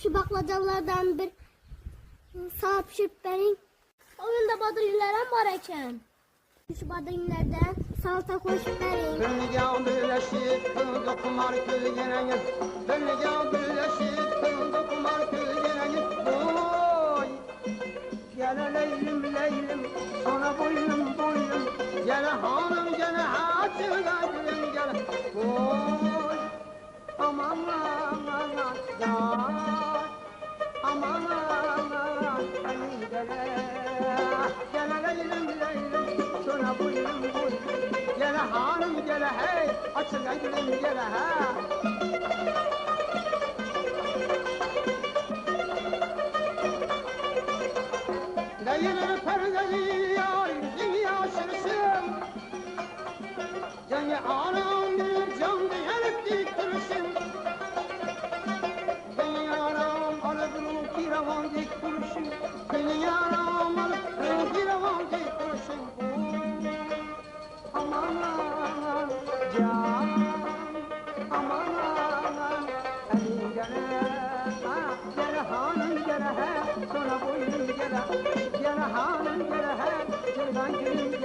Şu baklacanlardan bir sağ pişirip verin. Oyunda badırcılarım var eken. Şu badırcılardan salata koşup verin. Dünya birleşip kıldı kumar kılgene. Dünya birleşip kıldı kumar kılgene. Oy! Gele leylim leylim, sana boylum boylum. Gele hanım gele haçıga gülüm gele. Oy! Aman aman aman, aman aman, gele. Gele leylim leylim, sana boylum boylum. Gele hanım gele hey, açıga gülüm gele ha. Leylim perdeli yar, dünya şırsın. Cengi anam bir canlı yanıp dik duruşun. Beni anam alıp kiravan dik duruşun. Beni anam alıp kiravan dik duruşun. Aman aman can, aman aman elin gele, gele hanım gele he, sonra boynum gele, gele hanım gele he, gele gülüm gele.